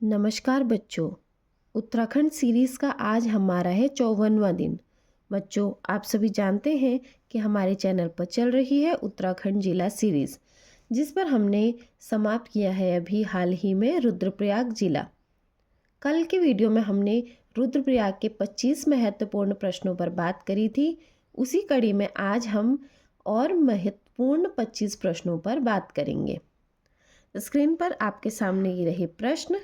नमस्कार बच्चों। उत्तराखंड सीरीज़ का आज हमारा है 54वां दिन। बच्चों, आप सभी जानते हैं कि हमारे चैनल पर चल रही है उत्तराखंड जिला सीरीज़, जिस पर हमने समाप्त किया है अभी हाल ही में रुद्रप्रयाग जिला। कल के वीडियो में हमने रुद्रप्रयाग के 25 महत्वपूर्ण प्रश्नों पर बात करी थी। उसी कड़ी में आज हम और महत्वपूर्ण 25 प्रश्नों पर बात करेंगे। स्क्रीन पर आपके सामने ये रहे प्रश्न।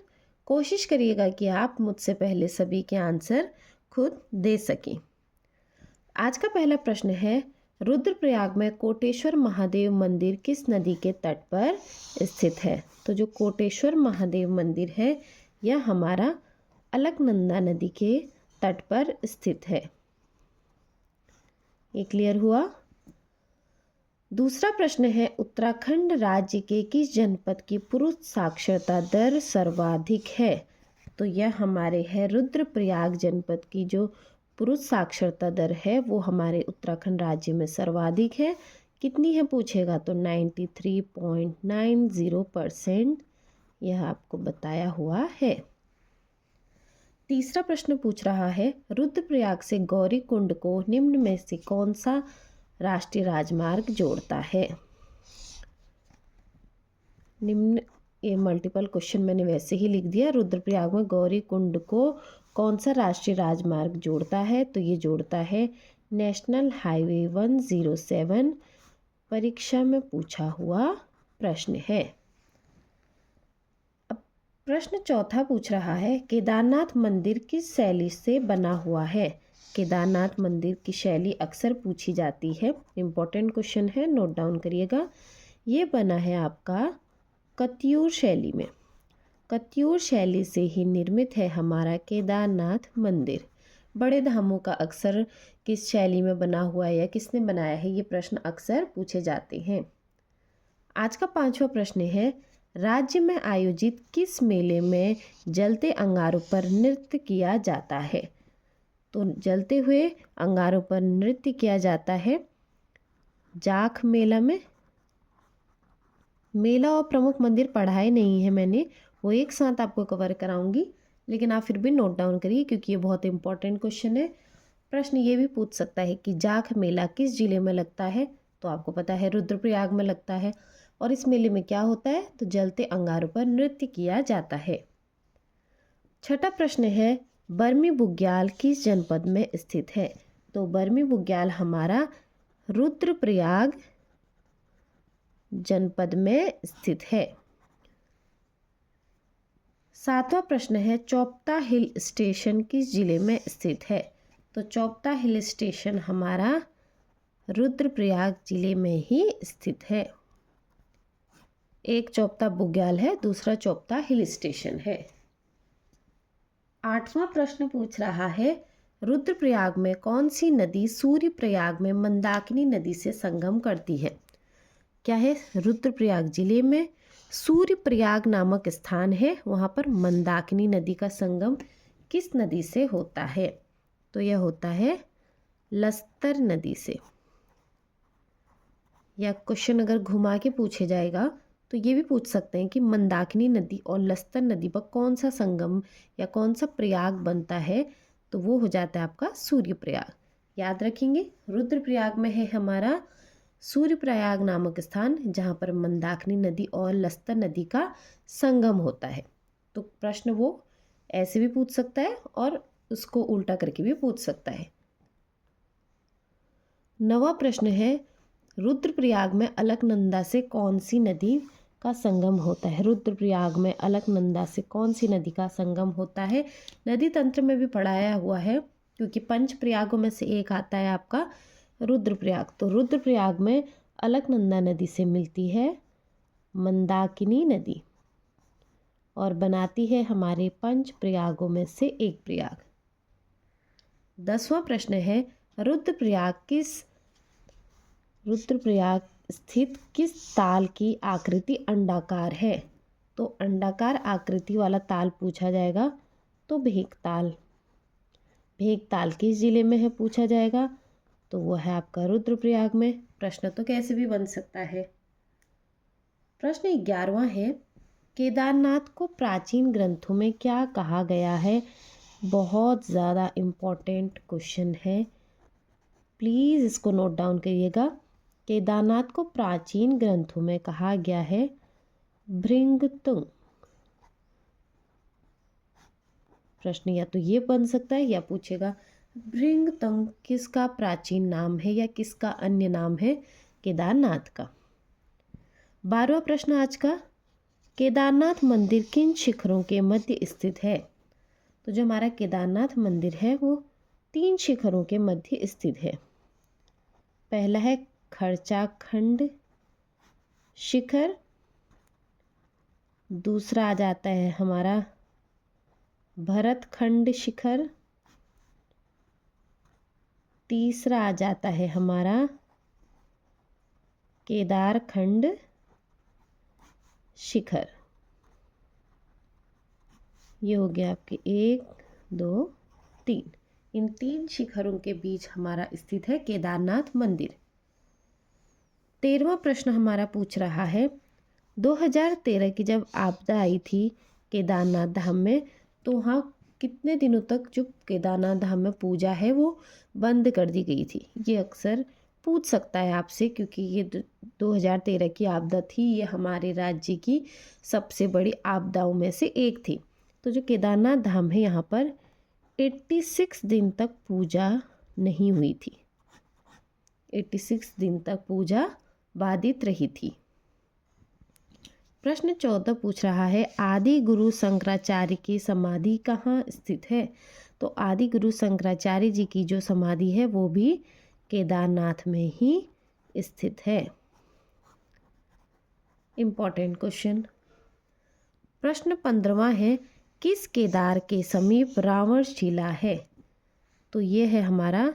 कोशिश करिएगा कि आप मुझसे पहले सभी के आंसर खुद दे सकें। आज का पहला प्रश्न है, रुद्रप्रयाग में कोटेश्वर महादेव मंदिर किस नदी के तट पर स्थित है? तो जो कोटेश्वर महादेव मंदिर है यह हमारा अलकनंदा नदी के तट पर स्थित है। ये क्लियर हुआ। दूसरा प्रश्न है, उत्तराखंड राज्य के किस जनपद की पुरुष साक्षरता दर सर्वाधिक है? तो यह हमारे है रुद्रप्रयाग जनपद की जो पुरुष साक्षरता दर है वो हमारे उत्तराखंड राज्य में सर्वाधिक है। कितनी है पूछेगा तो 93.90% यह आपको बताया हुआ है। तीसरा प्रश्न पूछ रहा है, रुद्रप्रयाग से गौरीकुंड को निम्न में से कौन सा राष्ट्रीय राजमार्ग जोड़ता है? निम्न, ये मल्टीपल क्वेश्चन मैंने वैसे ही लिख दिया। रुद्रप्रयाग में गौरीकुंड को कौन सा राष्ट्रीय राजमार्ग जोड़ता है? तो ये जोड़ता है नेशनल हाईवे 107। परीक्षा में पूछा हुआ प्रश्न है। अब प्रश्न चौथा पूछ रहा है, केदारनाथ मंदिर किस शैली से बना हुआ है? केदारनाथ मंदिर की शैली अक्सर पूछी जाती है, इम्पोर्टेंट क्वेश्चन है, नोट डाउन करिएगा। ये बना है आपका कत्यूर शैली में। कत्यूर शैली से ही निर्मित है हमारा केदारनाथ मंदिर। बड़े धामों का अक्सर किस शैली में बना हुआ है या किसने बनाया है, ये प्रश्न अक्सर पूछे जाते हैं। आज का पांचवा प्रश्न है, राज्य में आयोजित किस मेले में जलते अंगारों पर नृत्य किया जाता है? तो जलते हुए अंगारों पर नृत्य किया जाता है जाख मेला में। मेला और प्रमुख मंदिर पढ़ाए नहीं है मैंने, वो एक साथ आपको कवर कराऊंगी, लेकिन आप फिर भी नोट डाउन करिए क्योंकि ये बहुत इंपॉर्टेंट क्वेश्चन है। प्रश्न ये भी पूछ सकता है कि जाख मेला किस जिले में लगता है? तो आपको पता है रुद्रप्रयाग में लगता है। और इस मेले में क्या होता है? तो जलते अंगारों पर नृत्य किया जाता है। छठा प्रश्न है, बरमी बुग्याल किस जनपद में स्थित है? तो बरमी बुग्याल हमारा रुद्रप्रयाग जनपद में स्थित है। सातवां प्रश्न है, चोपता हिल स्टेशन किस जिले में स्थित है? तो चोपता हिल स्टेशन हमारा रुद्रप्रयाग जिले में ही स्थित है। एक चोपता बुग्याल है, दूसरा चोपता हिल स्टेशन है। आठवां प्रश्न पूछ रहा है, रुद्रप्रयाग में कौन सी नदी सूर्यप्रयाग में मंदाकिनी नदी से संगम करती है? क्या है? रुद्रप्रयाग जिले में सूर्यप्रयाग नामक स्थान है, वहाँ पर मंदाकिनी नदी का संगम किस नदी से होता है? तो यह होता है लस्तर नदी से। या क्वेश्चन अगर घुमा के पूछे जाएगा तो ये भी पूछ सकते हैं कि मंदाकिनी नदी और लस्तर नदी पर कौन सा संगम या कौन सा प्रयाग बनता है? तो वो हो जाता है आपका सूर्यप्रयाग। याद रखेंगे, रुद्रप्रयाग में है हमारा सूर्यप्रयाग नामक स्थान, जहाँ पर मंदाकिनी नदी और लस्तर नदी का संगम होता है। तो प्रश्न वो ऐसे भी पूछ सकता है और उसको उल्टा करके भी पूछ सकता है। नवा प्रश्न है, रुद्रप्रयाग में अलकनंदा से कौन सी नदी का संगम होता है? रुद्रप्रयाग में अलकनंदा से कौन सी नदी का संगम होता है? नदी तंत्र में भी पढ़ाया हुआ है, क्योंकि पंच प्रयागों में से एक आता है आपका रुद्रप्रयाग। तो रुद्रप्रयाग में अलकनंदा नदी से मिलती है मंदाकिनी नदी और बनाती है हमारे पंच प्रयागों में से एक प्रयाग। 10वां प्रश्न है, रुद्रप्रयाग स्थित किस ताल की आकृति अंडाकार है? तो अंडाकार आकृति वाला ताल पूछा जाएगा तो भेकताल। भेकताल किस जिले में है पूछा जाएगा? तो वो है आपका रुद्रप्रयाग में। प्रश्न तो कैसे भी बन सकता है। प्रश्न 11वां है, केदारनाथ को प्राचीन ग्रंथों में क्या कहा गया है? बहुत ज़्यादा इम्पोर्टेंट क्वेश्चन है, प्लीज़ इसको नोट डाउन करिएगा। केदारनाथ को प्राचीन ग्रंथों में कहा गया है भृंगतुंग। प्रश्न या तो ये बन सकता है या पूछेगा भृंगतुंग किसका प्राचीन नाम है या किसका अन्य नाम है केदारनाथ का। 12वां प्रश्न आज का, केदारनाथ मंदिर किन शिखरों के मध्य स्थित है? तो जो हमारा केदारनाथ मंदिर है वो 3 शिखरों के मध्य स्थित है। पहला है खर्चाखंड शिखर, दूसरा आ जाता है हमारा भरतखंड शिखर, तीसरा आ जाता है हमारा केदारखंड शिखर। ये हो गया आपके 1 2 3। इन 3 शिखरों के बीच हमारा स्थित है केदारनाथ मंदिर। 13वां प्रश्न हमारा पूछ रहा है 2013 की जब आपदा आई थी केदारनाथ धाम में, तो वहाँ कितने दिनों तक जो केदारनाथ धाम में पूजा है वो बंद कर दी गई थी? ये अक्सर पूछ सकता है आपसे, क्योंकि ये 2013 की आपदा थी, ये हमारे राज्य की सबसे बड़ी आपदाओं में से एक थी। तो जो केदारनाथ धाम है यहाँ पर 86 दिन तक पूजा नहीं हुई थी, 86 दिन तक पूजा बाधित रही थी। प्रश्न 14 पूछ रहा है आदि गुरु शंकराचार्य की समाधि कहाँ स्थित है? तो आदि गुरु शंकराचार्य जी की जो समाधि है वो भी केदारनाथ में ही स्थित है। Important question. प्रश्न 15वां है किस केदार के समीप रावण शिला है? तो ये है हमारा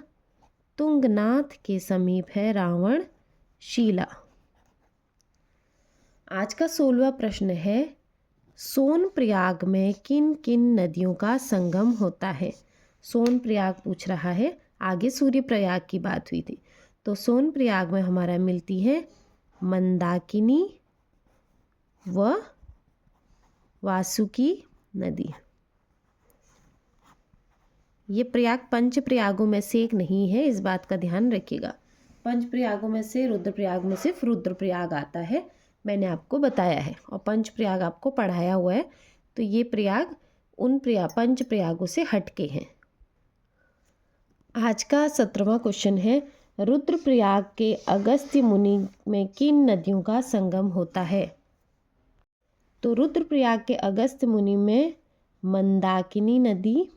तुंगनाथ के समीप है रावण शिला। आज का 16वां प्रश्न है सोनप्रयाग में किन किन नदियों का संगम होता है? सोनप्रयाग पूछ रहा है, आगे सूर्यप्रयाग की बात हुई थी। तो सोनप्रयाग में हमारा मिलती है मंदाकिनी व वासुकी नदी। ये प्रयाग पंच प्रयागों में से एक नहीं है, इस बात का ध्यान रखिएगा। पंच प्रयागों में से रुद्रप्रयाग में सिर्फ रुद्रप्रयाग आता है, मैंने आपको बताया है, और पंच प्रयाग आपको पढ़ाया हुआ है। तो ये प्रयाग उन पंच प्रयागों से हटके हैं। आज का 17वां क्वेश्चन है रुद्रप्रयाग के अगस्त्य मुनि में किन नदियों का संगम होता है? तो रुद्रप्रयाग के अगस्त्य मुनि में मंदाकिनी नदी,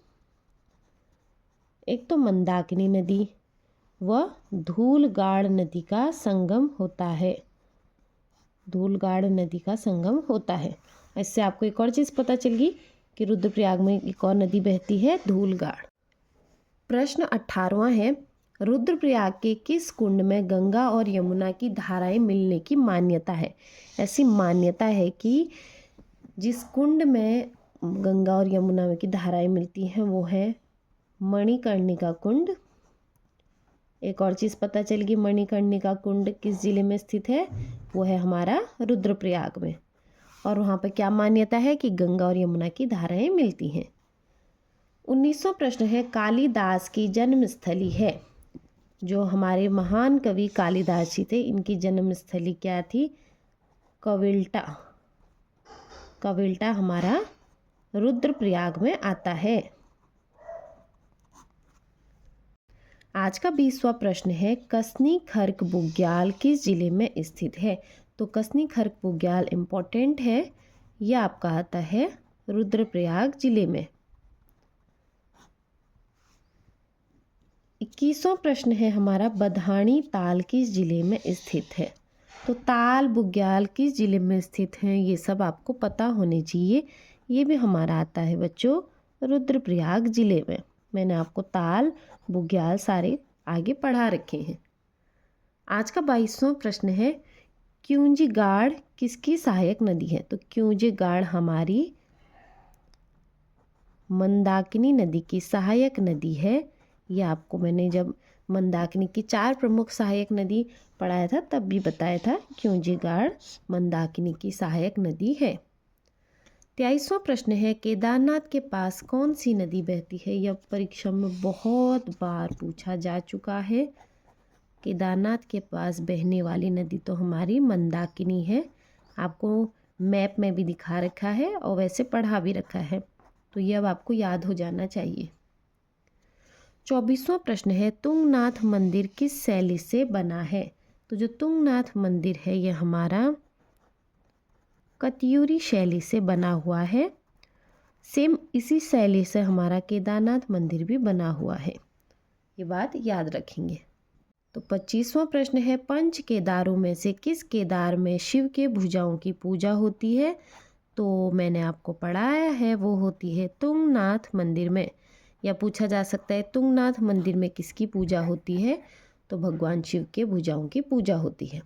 एक तो मंदाकिनी नदी व धूलगाड़ नदी का संगम होता है। धूलगाड़ नदी का संगम होता है। इससे आपको एक और चीज़ पता चल गई कि रुद्रप्रयाग में एक और नदी बहती है, धूलगाड़। प्रश्न 18वां है रुद्रप्रयाग के किस कुंड में गंगा और यमुना की धाराएं मिलने की मान्यता है? ऐसी मान्यता है कि जिस कुंड में गंगा और यमुना की धाराएं मिलती हैं वो है मणिकर्णिका कुंड। एक और चीज़ पता चल गई, मणिकर्णिका कुंड किस जिले में स्थित है? वो है हमारा रुद्रप्रयाग में। और वहाँ पर क्या मान्यता है कि गंगा और यमुना की धाराएं मिलती हैं। 19वां प्रश्न है कालिदास की जन्मस्थली है? जो हमारे महान कवि कालिदास जी थे, इनकी जन्मस्थली क्या थी? कविल्टा। कविल्टा हमारा रुद्रप्रयाग में आता है। आज का 20वां प्रश्न है कसनी खर्क बुग्याल किस जिले में स्थित है? तो कसनी खर्क बुग्याल इम्पोर्टेंट है, यह आपका आता है रुद्रप्रयाग जिले में। 21वां प्रश्न है हमारा बधानी ताल किस जिले में स्थित है? तो ताल बुग्याल किस जिले में स्थित हैं, ये सब आपको पता होने चाहिए। ये भी हमारा आता है बच्चों रुद्रप्रयाग जिले में। मैंने आपको ताल बुग्याल सारे आगे पढ़ा रखे हैं। आज का 22वां प्रश्न है क्यूंजी गाड़ किसकी सहायक नदी है? तो क्यूंजी गाड़ हमारी मंदाकिनी नदी की सहायक नदी है। यह आपको मैंने जब मंदाकिनी की 4 प्रमुख सहायक नदी पढ़ाया था तब भी बताया था क्यूंजी गाड़ मंदाकिनी की सहायक नदी है। 23वां प्रश्न है, केदारनाथ के पास कौन सी नदी बहती है? यह परीक्षा में बहुत बार पूछा जा चुका है। केदारनाथ के पास बहने वाली नदी तो हमारी मंदाकिनी है। आपको मैप में भी दिखा रखा है और वैसे पढ़ा भी रखा है, तो ये अब आपको याद हो जाना चाहिए। 24वां प्रश्न है, तुंगनाथ मंदिर किस शैली से बना है? तो जो तुंगनाथ मंदिर है यह हमारा कत्यूरी शैली से बना हुआ है। सेम इसी शैली से हमारा केदारनाथ मंदिर भी बना हुआ है, ये बात याद रखेंगे। तो 25वां प्रश्न है, पंच केदारों में से किस केदार में शिव के भुजाओं की पूजा होती है? तो मैंने आपको पढ़ाया है, वो होती है तुंगनाथ मंदिर में। या पूछा जा सकता है तुंगनाथ मंदिर में किसकी पूजा होती है? तो भगवान शिव के भुजाओं की पूजा होती है।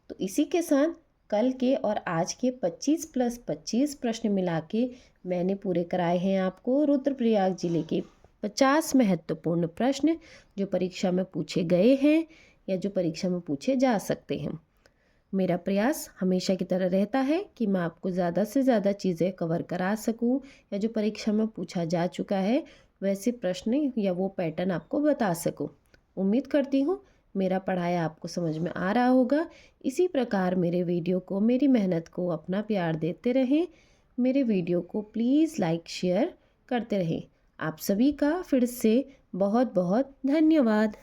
तो इसी के साथ कल के और आज के 25 + 25 प्रश्न मिला के मैंने पूरे कराए हैं आपको रुद्रप्रयाग जिले के 50 महत्वपूर्ण प्रश्न जो परीक्षा में पूछे गए हैं या जो परीक्षा में पूछे जा सकते हैं। मेरा प्रयास हमेशा की तरह रहता है कि मैं आपको ज़्यादा से ज़्यादा चीज़ें कवर करा सकूं या जो परीक्षा में पूछा जा चुका है वैसे प्रश्न या वो पैटर्न आपको बता सकूं। उम्मीद करती हूँ मेरा पढ़ाया आपको समझ में आ रहा होगा। इसी प्रकार मेरे वीडियो को, मेरी मेहनत को अपना प्यार देते रहें। मेरे वीडियो को प्लीज़ लाइक शेयर करते रहें। आप सभी का फिर से बहुत बहुत धन्यवाद।